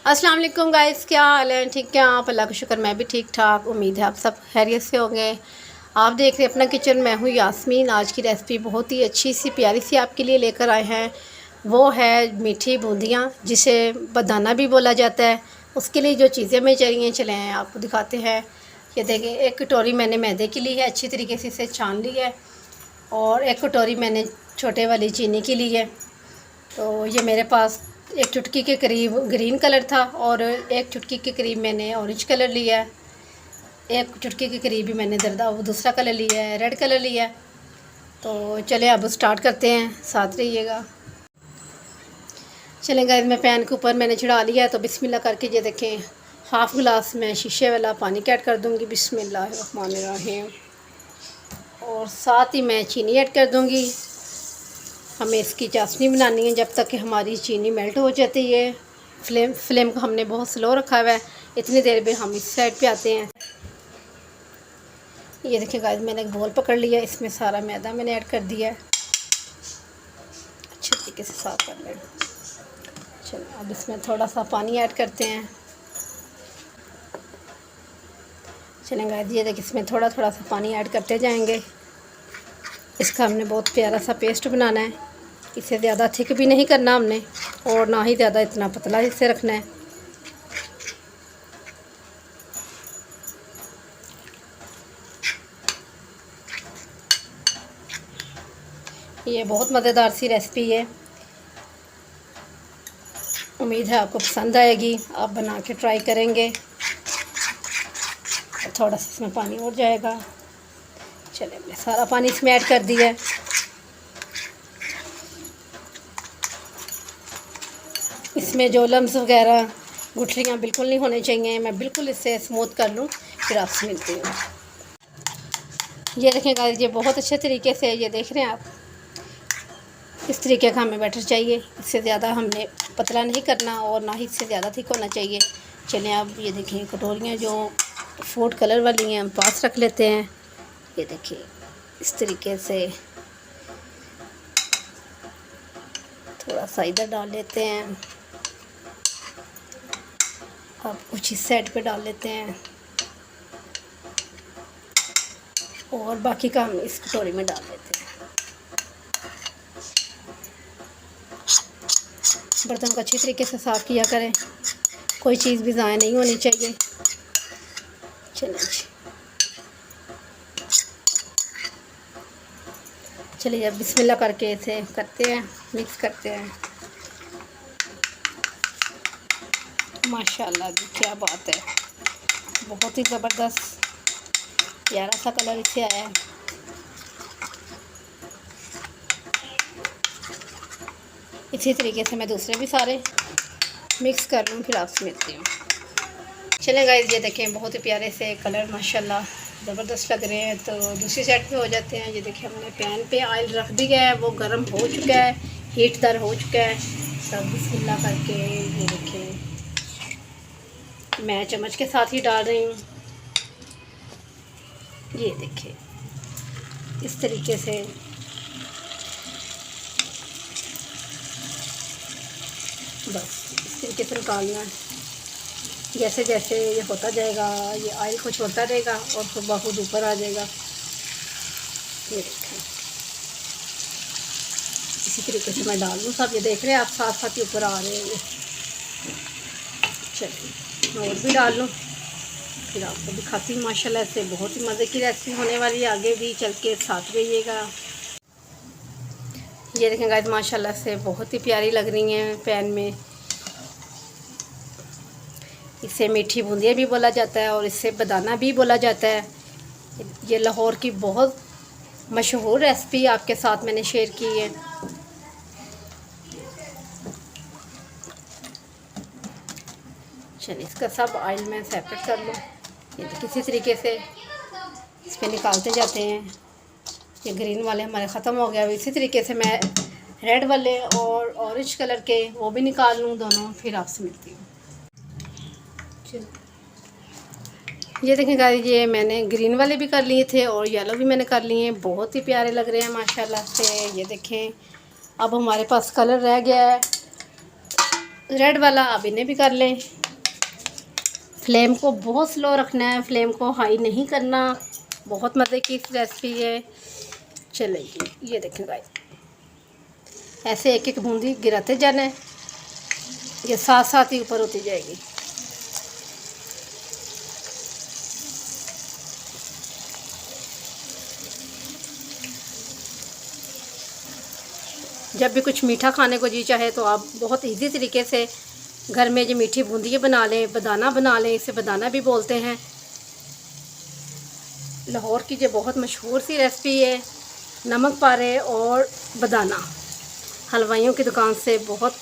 अस्सलाम वालेकुम गाइस, क्या हाल है? ठीक है आप? अल्लाह का शुक्र मैं भी ठीक ठाक। उम्मीद है आप सब खैरियत से होंगे। आप देख रहे हैं अपना किचन, मैं हूँ यास्मीन। आज की रेसिपी बहुत ही अच्छी सी प्यारी सी आपके लिए लेकर आए हैं। वो है मीठी बूंदियाँ, जिसे बदाना भी बोला जाता है। उसके लिए जो चीज़ें हमें चाहिए चले हैं आपको दिखाते हैं। ये देखें, एक कटोरी मैंने मैदे की ली है, अच्छी तरीके से इसे छान ली है। और एक कटोरी मैंने छोटे वाली चीनी की ली है। तो ये मेरे पास एक चुटकी के करीब ग्रीन कलर था और एक चुटकी के करीब मैंने ऑरेंज कलर लिया है। एक चुटकी के करीब भी मैंने दरदा वो दूसरा कलर लिया है, रेड कलर लिया है। तो चले अब स्टार्ट करते हैं, साथ रहिएगा। चलें गाइस, मैं पैन के ऊपर मैंने चढ़ा लिया है। तो बिस्मिल्लाह करके ये देखें, हाफ़ गिलास में शीशे वाला पानी ऐड कर दूँगी। बिस्मिल्लाहिर्रहमानिर्रहीम। और साथ ही मैं चीनी ऐड कर दूँगी। हमें इसकी चाशनी बनानी है जब तक कि हमारी चीनी मेल्ट हो जाती है। फ्लेम को हमने बहुत स्लो रखा हुआ है। इतनी देर में हम इस साइड पे आते हैं। ये देखिए गाइस, मैंने एक बोल पकड़ लिया, इसमें सारा मैदा मैंने ऐड कर दिया है। अच्छे तरीके से साफ कर लें। चलो अब इसमें थोड़ा सा पानी ऐड करते हैं। चलें गाइस, ये देखिए इसमें थोड़ा थोड़ा सा पानी ऐड करते जाएंगे। इसका हमने बहुत प्यारा सा पेस्ट बनाना है। इसे ज़्यादा थिक भी नहीं करना हमने, और ना ही ज़्यादा इतना पतला इसे रखना है। ये बहुत मज़ेदार सी रेसिपी है। उम्मीद है आपको पसंद आएगी। आप बना के ट्राई करेंगे। थोड़ा सा इसमें पानी और जाएगा। चलिए मैंने सारा पानी इसमें ऐड कर दिया है। इसमें जो लम्स वगैरह गुठलियाँ बिल्कुल नहीं होने चाहिए। मैं बिल्कुल इसे स्मूथ कर लूँ, फिर आपसे मिलती हूँ। ये देखें गाइस, ये बहुत अच्छे तरीके से, ये देख रहे हैं आप, इस तरीके का हमें बैटर चाहिए। इससे ज़्यादा हमने पतला नहीं करना और ना ही इससे ज़्यादा थिक होना चाहिए। चलें अब ये देखें, कटोरियाँ जो फूड कलर वाली हैं हम पास रख लेते हैं। ये देखिए इस तरीके से थोड़ा सा इधर डाल लेते हैं। अब कुछ इस साइड पे डाल लेते हैं और बाकी का हम इस कटोरी में डाल लेते हैं। बर्तन को अच्छी तरीके से साफ़ किया करें, कोई चीज़ भी ज़ाया नहीं होनी चाहिए। चलिए अब बिस्मिल्लाह करके इसे करते हैं, मिक्स करते हैं। माशाल्लाह जी, क्या बात है, बहुत ही ज़बरदस्त प्यारा सा कलर इससे आया है। इसी तरीके से मैं दूसरे भी सारे मिक्स कर लूँ, फिर आपसे मिलती हूँ। चलें गाइस, ये देखें बहुत ही प्यारे से कलर माशाल्लाह ज़बरदस्त लग रहे हैं। तो दूसरी साइड पे हो जाते हैं। ये देखिए हमने पैन पे ऑयल रख दिया है, वो गर्म हो चुका है, हीट दर हो चुका है। सब बिस्मिल्लाह करके ये देखें, मैं चम्मच के साथ ही डाल रही हूँ। ये देखिए इस तरीके से बस इस तरीके से निकालना है। जैसे जैसे ये होता जाएगा, ये ऑयल को छोड़ता रहेगा और खुद ब खुद ऊपर आ जाएगा। ये देखें इसी तरीके से मैं डाल दूँ सब। ये देख रहे हैं आप, साथ साथ ही ऊपर आ रहे हैं। चलिए मैं और भी डाल लूँ, फिर आपको दिखाती हूँ। माशाल्लाह से बहुत ही मज़े की रेसिपी होने वाली है। आगे भी चल के साथ रहिएगा। ये देखें गाइस, माशाल्लाह से बहुत ही प्यारी लग रही हैं पैन में। इसे मीठी बूंदियाँ भी बोला जाता है और इससे बदाना भी बोला जाता है। ये लाहौर की बहुत मशहूर रेसिपी आपके साथ मैंने शेयर की है। चलिए इसका सब ऑयल में सेपरेट कर लूँ। ये तो किसी तरीके से इस पर निकालते जाते हैं। ये ग्रीन वाले हमारे ख़त्म हो गया। इसी तरीके से मैं रेड वाले और ऑरेंज कलर के वो भी निकाल लूँ दोनों, फिर आपसे मिलती हूँ। ये देखें गाइस, ये मैंने ग्रीन वाले भी कर लिए थे और येलो भी मैंने कर लिए हैं। बहुत ही प्यारे लग रहे हैं माशाल्लाह से। ये देखें अब हमारे पास कलर रह गया है रेड वाला आप इन्हें भी कर लें। फ्लेम को बहुत स्लो रखना है, फ्लेम को हाई नहीं करना। बहुत मज़े की रेसिपी है। चलें जी, ये देखें भाई, ऐसे एक एक बूंदी गिराते जाना है, ये साथ साथ ही ऊपर होती जाएगी। जब भी कुछ मीठा खाने को जी चाहे तो आप बहुत इजी तरीके से घर में जो मीठी बूंदी बना लें, बदाना बना लें, इसे बदाना भी बोलते हैं। लाहौर की जो बहुत मशहूर सी रेसिपी है, नमक पारे और बदाना। हलवाइयों की दुकान से बहुत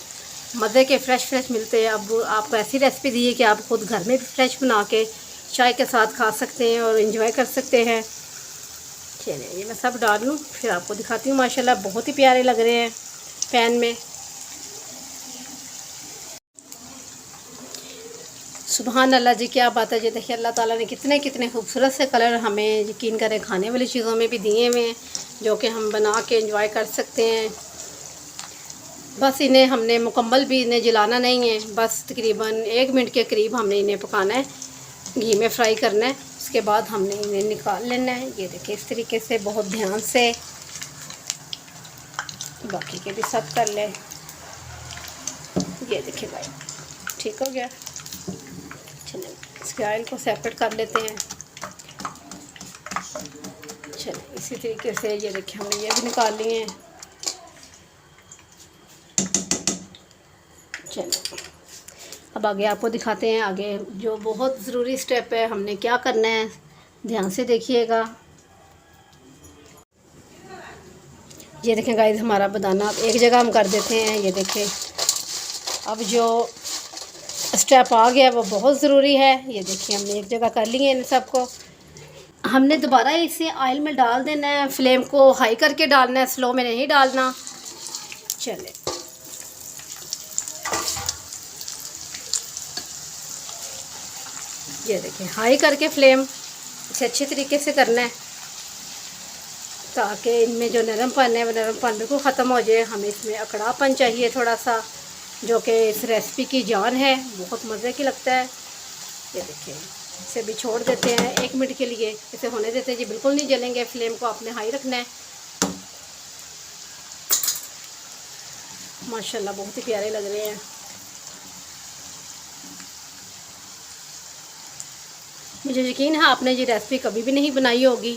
मज़े के फ़्रेश मिलते हैं। अब आपको ऐसी रेसिपी दी है कि आप ख़ुद घर में भी फ्रेश बना के चाय के साथ खा सकते हैं और एंजॉय कर सकते हैं। चलिए ये मैं सब डाल लूँ, फिर आपको दिखाती हूँ। माशाल्लाह बहुत ही प्यारे लग रहे हैं पैन में। सुबहान अल्लाह जी, क्या बात है जी। देखिए अल्लाह ताला ने कितने कितने खूबसूरत से कलर हमें यकीन करें खाने वाली चीज़ों में भी दिए हुए हैं, जो कि हम बना के एंजॉय कर सकते हैं। बस इन्हें हमने मुकम्मल भी इन्हें जलाना नहीं है, बस तकरीबन 1 मिनट के करीब हमने इन्हें पकाना है, घी में फ्राई करना है। उसके बाद हमने इन्हें निकाल लेना है। ये देखिए इस तरीके से बहुत ध्यान से बाकी के भी सब कर लें। ये देखिए भाई ठीक हो गया। चलिए इसके ऑयल को सेपरेट कर लेते हैं। चलिए इसी तरीके से ये देखिए हमने ये भी निकाल लिए हैं। चलिए अब आगे आपको दिखाते हैं। आगे जो बहुत ज़रूरी स्टेप है, हमने क्या करना है, ध्यान से देखिएगा। ये देखें गाइस, हमारा बदाना अब एक जगह हम कर देते हैं। ये देखें अब जो स्टेप आ गया वो बहुत ज़रूरी है। ये देखिए हमने एक जगह कर लिए इन सबको। हमने दोबारा इसे ऑयल में डाल देना है। फ्लेम को हाई करके डालना है, स्लो में नहीं डालना। चले ये देखें हाई करके फ्लेम इसे अच्छे तरीके से करना है, ताकि इनमें जो नरमपन है वो नरमपन बिल्कुल ख़त्म हो जाए। हमें इसमें अकड़ापन चाहिए थोड़ा सा, जो कि इस रेसिपी की जान है, बहुत मज़े की लगता है। ये देखिए इसे भी छोड़ देते हैं 1 मिनट के लिए, इसे होने देते हैं जी। बिल्कुल नहीं जलेंगे, फ्लेम को आपने हाई रखना है। माशाल्लाह बहुत ही प्यारे लग रहे हैं। मुझे यकीन है आपने ये रेसिपी कभी भी नहीं बनाई होगी,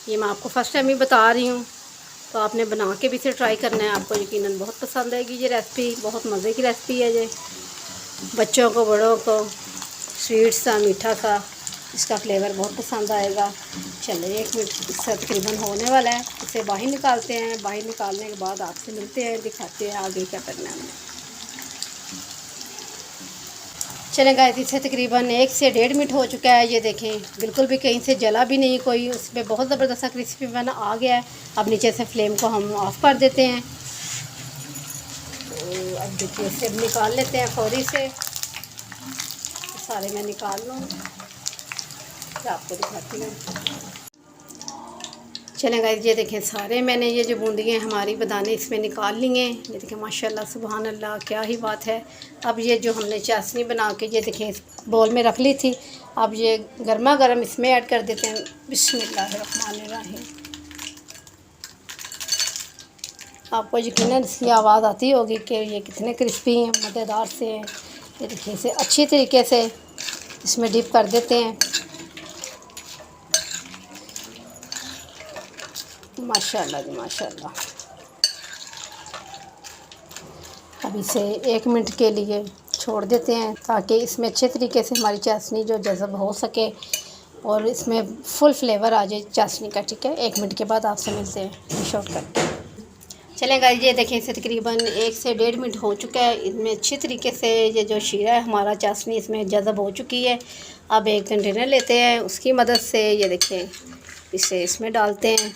ये मैं आपको फ़र्स्ट टाइम ही बता रही हूँ। तो आपने बना के भी इसे ट्राई करना है, आपको यकीनन बहुत पसंद आएगी ये रेसिपी। बहुत मज़े की रेसिपी है ये, बच्चों को बड़ों को स्वीट सा मीठा सा इसका फ्लेवर बहुत पसंद आएगा। चलिए 1 मिनट इससे तकरीबन होने वाला है, इसे बाहर निकालते हैं। बाहर निकालने के बाद आपसे मिलते हैं, दिखाते हैं आगे क्या करना है हमें। चलें गाइस, इसे तकरीबन 1 से 1.5 मिनट हो चुका है। ये देखें बिल्कुल भी कहीं से जला भी नहीं कोई, उसमें बहुत ज़बरदस्त क्रिस्पी बना आ गया है। अब नीचे से फ्लेम को हम ऑफ़ कर देते हैं। तो अब देखिए इसे निकाल लेते हैं फौरी से। सारे मैं निकाल लूँ, फिर आपको दिखाती हूँ। चलें गाइस, ये देखें सारे मैंने ये जो बूंदियाँ हमारी बदाने इसमें निकाल ली हैं। ये देखें माशाल्लाह सुभान अल्लाह, क्या ही बात है। अब ये जो हमने चाशनी बना के ये देखें इस बोल में रख ली थी, अब ये गर्मा गर्म इसमें ऐड कर देते हैं। बिस्मिल्लाहिर्रहमानिर्रहीम। आपको यकीनन इसकी आवाज़ आती होगी कि ये कितने क्रिस्पी हैं, मज़ेदार से हैं। ये देखिए इसे अच्छी तरीके से इसमें डिप कर देते हैं। माशाल्लाह जी माशाल्लाह। अब इसे 1 मिनट के लिए छोड़ देते हैं, ताकि इसमें अच्छे तरीके से हमारी चाशनी जो जज़ब हो सके और इसमें फुल फ्लेवर आ जाए चाशनी का। ठीक है, 1 मिनट के बाद आपसे मिलते हैं शॉर्ट करके। चलें गाइस, ये देखें इसे तकरीबन 1 से 1.5 मिनट हो चुका है। इसमें अच्छी तरीके से ये जो शीरा है हमारा चाशनी इसमें जज़ब हो चुकी है। अब एक कंटेनर लेते हैं, उसकी मदद से ये देखें इसे इसमें डालते हैं।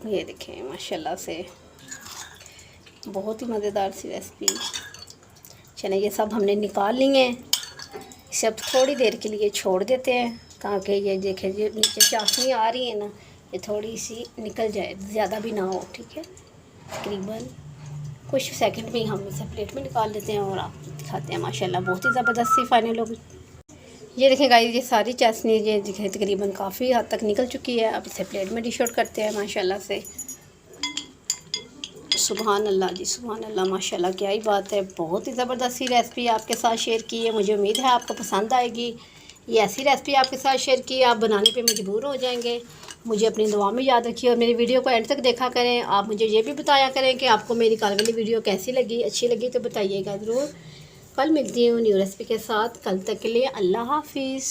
ये देखें माशाल्लाह से बहुत ही मज़ेदार सी रेसिपी। चलें ये सब हमने निकाल ली हैं। इसे अब थोड़ी देर के लिए छोड़ देते हैं ताकि ये देखें जो नीचे चाशनी आ रही है ना, ये थोड़ी सी निकल जाए, ज़्यादा भी ना हो। ठीक है, तकरीबन कुछ सेकंड में हम इसे प्लेट में निकाल लेते हैं और आपको दिखाते हैं। माशाल्लाह बहुत ही ज़बरदस्त सी फाइनल होगी। ये देखें गाइस, ये सारी चाशनी ये देखें तकरीबन काफ़ी हद तक निकल चुकी है। अब इसे प्लेट में डिश आउट करते हैं माशाल्लाह से। सुभान अल्लाह जी, सुभान अल्लाह, माशाल्लाह क्या ही बात है। बहुत ही ज़बरदस्त सी रेसिपी आपके साथ शेयर की है, मुझे उम्मीद है आपको पसंद आएगी। ये ऐसी रेसिपी आपके साथ शेयर की आप बनाने पे मजबूर हो जाएंगे। मुझे अपनी दुआ में याद रखिए और मेरी वीडियो को एंड तक देखा करें। आप मुझे ये भी बताया करें कि आपको मेरी कल वाली वीडियो कैसी लगी, अच्छी लगी तो बताइएगा ज़रूर। कल मिलती हूँ न्यू रेसिपी के साथ, कल तक के लिए अल्लाह हाफिज़।